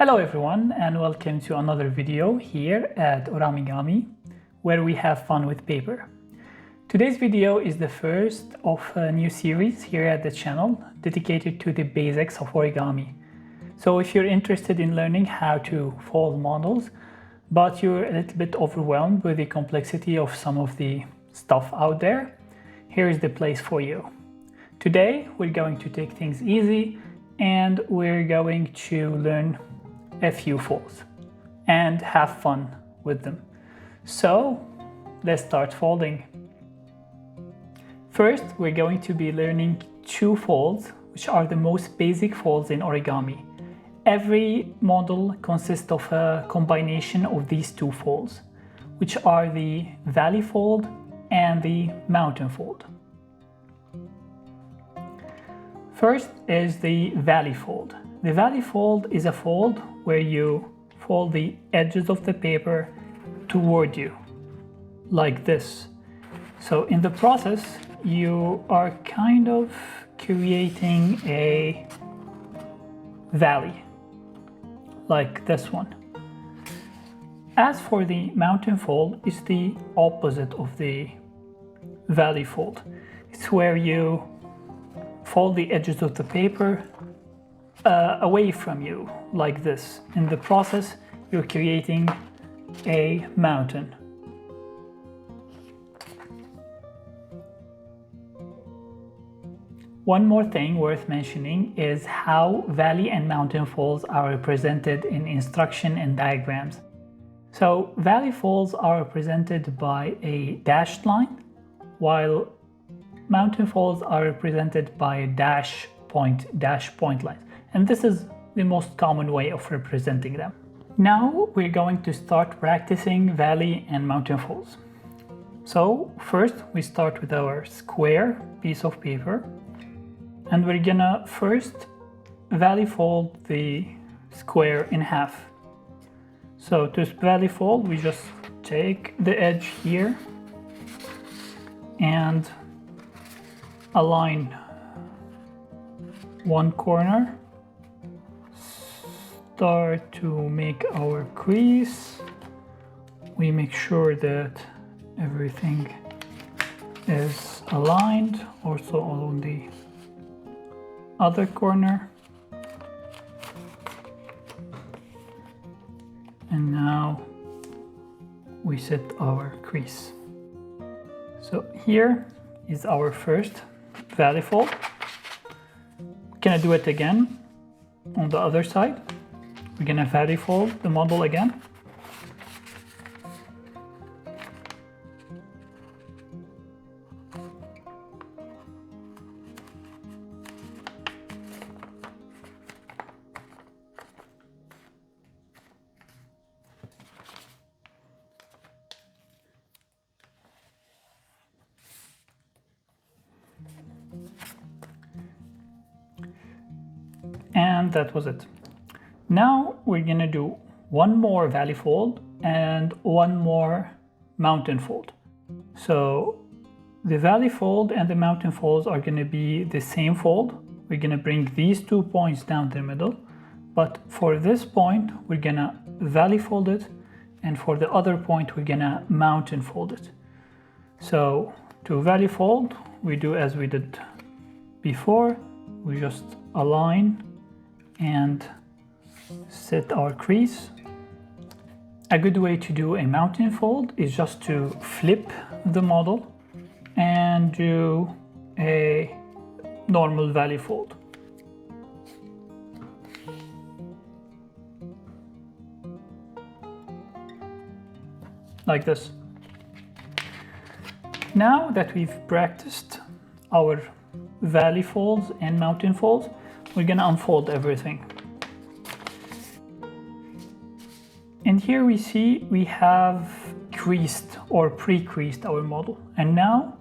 Hello everyone and welcome to another video here at Origami, where we have fun with paper. Today's video is the first of a new series here at the channel dedicated to the basics of origami. So if you're interested in learning how to fold models, but you're a little bit overwhelmed with the complexity of some of the stuff out there, here is the place for you. Today we're going to take things easy and we're going to learn a few folds and have fun with them. So let's start folding. First, we're going to be learning two folds, which are the most basic folds in origami. Every model consists of a combination of these two folds, which are the valley fold and the mountain fold. First is the valley fold. The valley fold is a fold where you fold the edges of the paper toward you, like this. So in the process, you are kind of creating a valley, like this one. As for the mountain fold, it's the opposite of the valley fold. It's where you fold the edges of the paper away from you, like this. In the process, you're creating a mountain. One more thing worth mentioning is how valley and mountain folds are represented in instruction and diagrams. So valley folds are represented by a dashed line, while mountain folds are represented by a dash point lines. And this is the most common way of representing them. Now we're going to start practicing valley and mountain folds. So first we start with our square piece of paper, and we're gonna first valley fold the square in half. So to valley fold, we just take the edge here and align one corner, start to make our crease. We make sure that everything is aligned, also on the other corner. And now we set our crease. So here is our first valley fold. We're gonna do it again on the other side. We're gonna valley fold the model again. And that was it. Now we're gonna do one more valley fold and one more mountain fold. So the valley fold and the mountain folds are gonna be the same fold. We're gonna bring these 2 points down the middle, but for this point, we're gonna valley fold it, and for the other point, we're gonna mountain fold it. So to valley fold, we do as we did before. We just align and set our crease. A good way to do a mountain fold is just to flip the model and do a normal valley fold. Like this. Now that we've practiced our valley folds and mountain folds, we're gonna unfold everything. And here we see we have creased or pre-creased our model. And now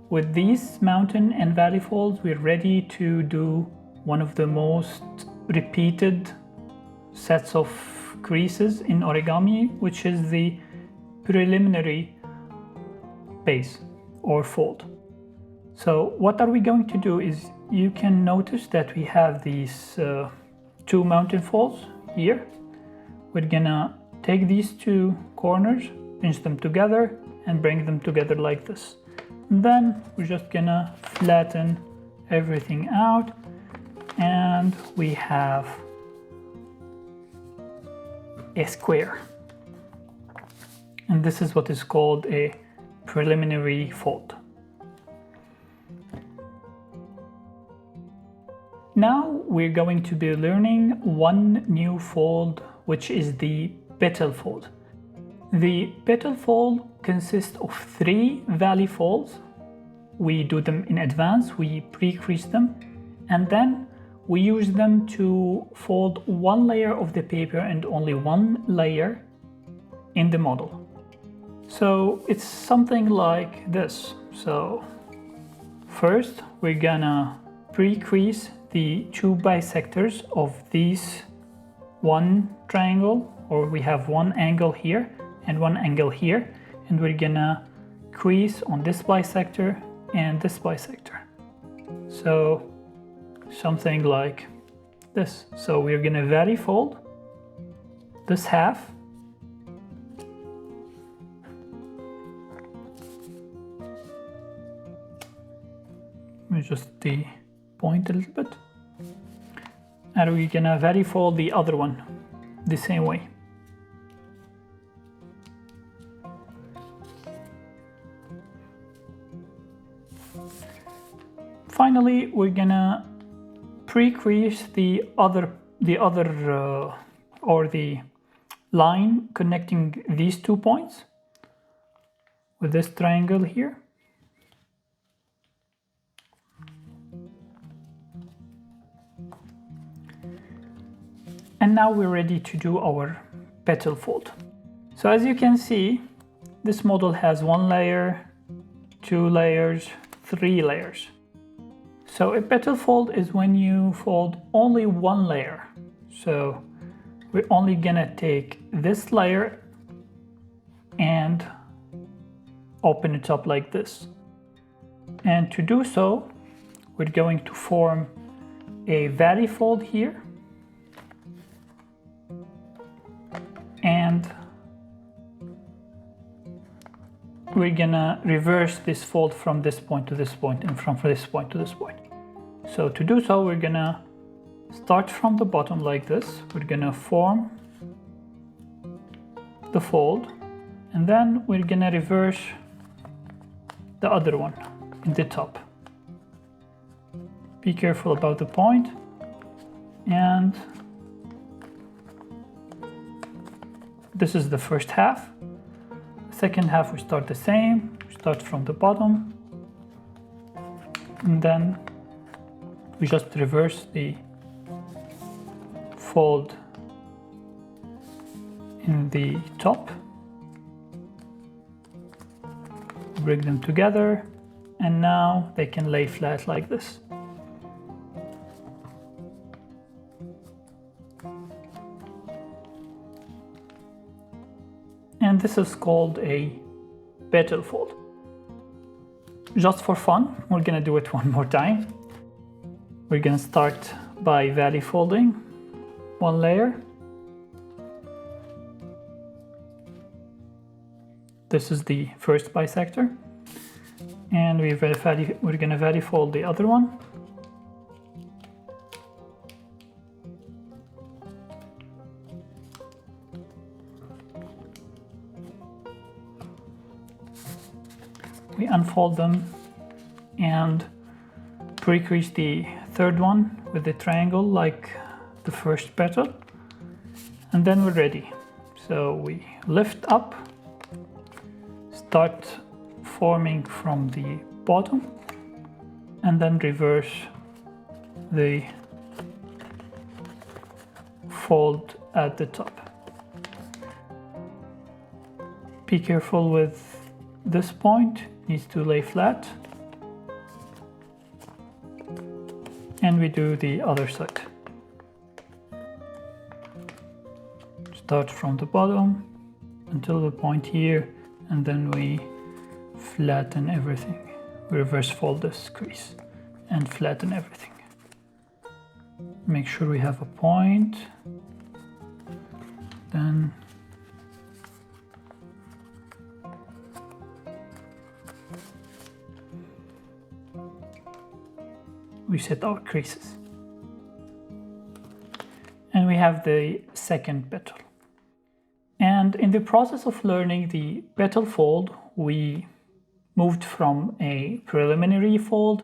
with these mountain and valley folds, we're ready to do one of the most repeated sets of creases in origami, which is the preliminary base or fold. So what are we going to do is, you can notice that we have these two mountain folds here, we're gonna take these two corners, pinch them together, and bring them together like this. And then we're just gonna flatten everything out, and we have a square. And this is what is called a preliminary fold. Now we're going to be learning one new fold, which is the petal fold. The petal fold consists of 3 valley folds. We do them in advance, we pre-crease them, and then we use them to fold one layer of the paper and only one layer in the model. So it's something like this. So first we're gonna pre-crease the 2 bisectors of these one triangle, or we have one angle here and one angle here, and we're gonna crease on this bisector and this bisector. So something like this. So we're gonna valley fold this half, we just point a little bit, and we're gonna valley fold the other one the same way. Finally, we're gonna pre-crease the line connecting these 2 points with this triangle here. And now we're ready to do our petal fold. So as you can see, this model has 1 layer, 2 layers, 3 layers. So a petal fold is when you fold only 1 layer. So we're only gonna take this layer and open it up like this. And to do so, we're going to form a valley fold here, and we're gonna reverse this fold from this point to this point and from this point to this point. So to do so, we're gonna start from the bottom like this. We're gonna form the fold, and then we're gonna reverse the other one in the top. Be careful about the point, and this is the first half. The second half we start the same. We start from the bottom, and then we just reverse the fold in the top, bring them together, and now they can lay flat like this. And this is called a petal fold. Just for fun, we're gonna do it one more time. We're gonna start by valley folding 1 layer. This is the first bisector, and we're gonna valley fold the other one. We unfold them and pre-crease the third one with the triangle like the first petal, and then we're ready. So we lift up, start forming from the bottom, and then reverse the fold at the top. Be careful with this point, needs to lay flat. And we do the other side. Start from the bottom until the point here, and then we flatten everything. We reverse fold this crease and flatten everything. Make sure we have a point. Then we set our creases. And we have the second petal. And in the process of learning the petal fold, we moved from a preliminary fold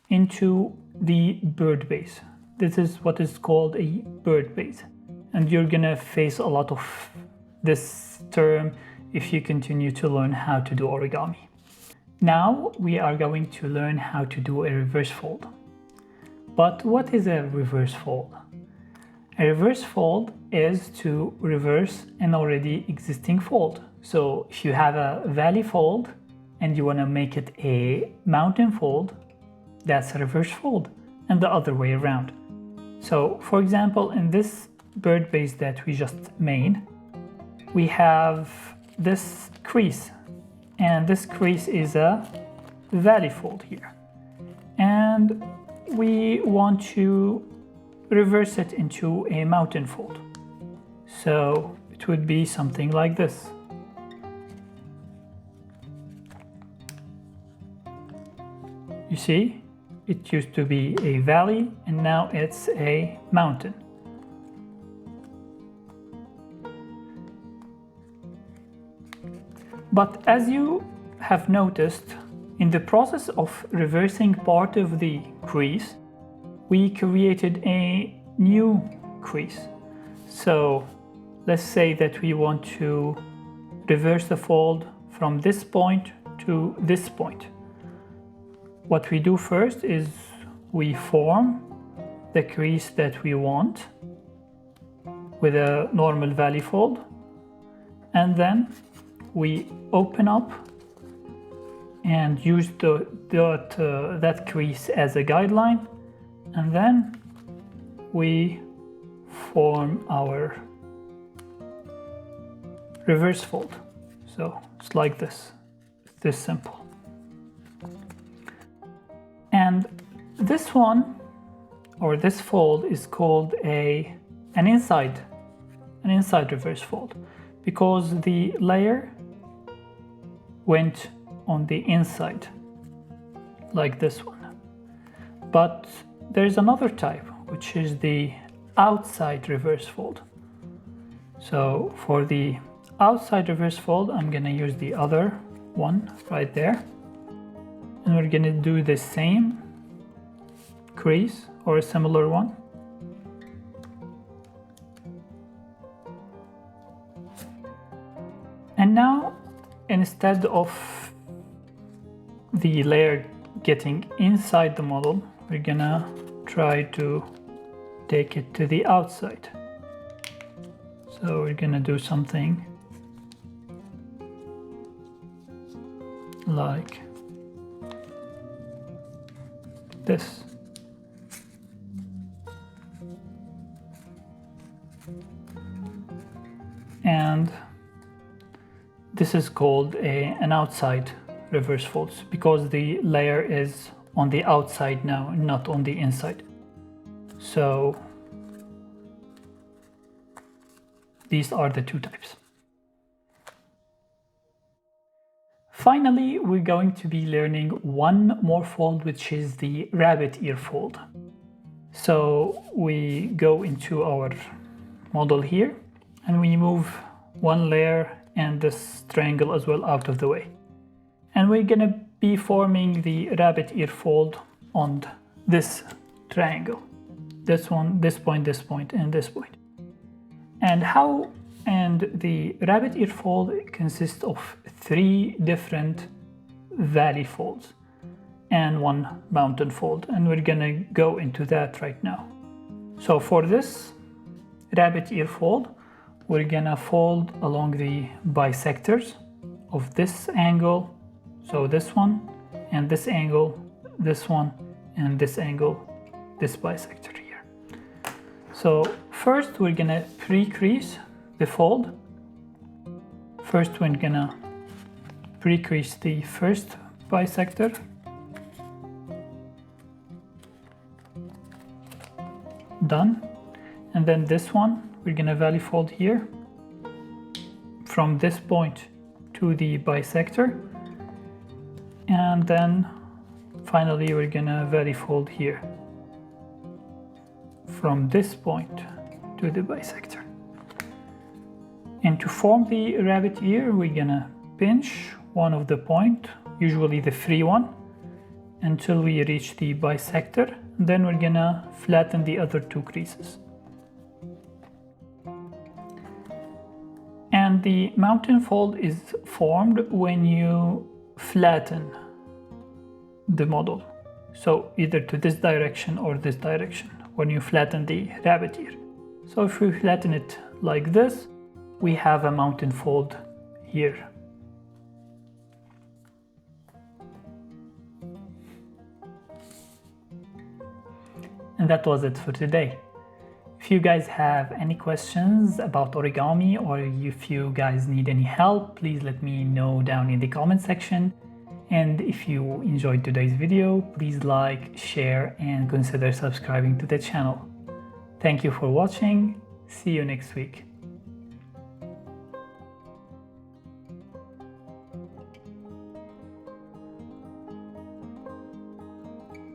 into the bird base. This is what is called a bird base. And you're gonna face a lot of this term if you continue to learn how to do origami. Now we are going to learn how to do a reverse fold. But what is a reverse fold? A reverse fold is to reverse an already existing fold. So if you have a valley fold and you want to make it a mountain fold, that's a reverse fold, and the other way around. So for example, in this bird base that we just made, we have this crease, and this crease is a valley fold here. And we want to reverse it into a mountain fold. So it would be something like this. You see, it used to be a valley and now it's a mountain. But as you have noticed, in the process of reversing part of the crease, we created a new crease. So let's say that we want to reverse the fold from this point to this point. What we do first is we form the crease that we want with a normal valley fold, and then we open up and use that crease as a guideline, and then we form our reverse fold. So it's like this simple. And this one, or this fold, is called an inside reverse fold, because the layer went on the inside, like this one. But there's another type, which is the outside reverse fold. So for the outside reverse fold, I'm gonna use the other one right there. And we're gonna do the same crease or a similar one. And now, instead of the layer getting inside the model, we're gonna try to take it to the outside. So we're gonna do something like this. And this is called an outside reverse fold, because the layer is on the outside now, not on the inside. So these are the two types. Finally, we're going to be learning one more fold, which is the rabbit ear fold. So we go into our model here and we move one layer and this triangle as well out of the way. And we're gonna be forming the rabbit ear fold on this triangle. This one, this point, and this point. And the rabbit ear fold consists of 3 different valley folds and 1 mountain fold, and we're gonna go into that right now. So for this rabbit ear fold, we're gonna fold along the bisectors of this angle, so this one, and this angle, this one, and this angle, this bisector here. So first we're gonna pre-crease the fold. First we're gonna pre-crease the first bisector. Done. And then this one, we're gonna valley fold here. from this point to the bisector, and then finally we're gonna varifold here from this point to the bisector. And to form the rabbit ear, we're gonna pinch one of the point, usually the free one, until we reach the bisector. Then we're gonna flatten the other two creases. And the mountain fold is formed when you flatten the model. So either to this direction or this direction, when you flatten the rabbit ear. So if we flatten it like this, we have a mountain fold here. And that was it for today. If you guys have any questions about origami, or if you guys need any help, please let me know down in the comment section. And if you enjoyed today's video, please like, share, and consider subscribing to the channel. Thank you for watching. See you next week.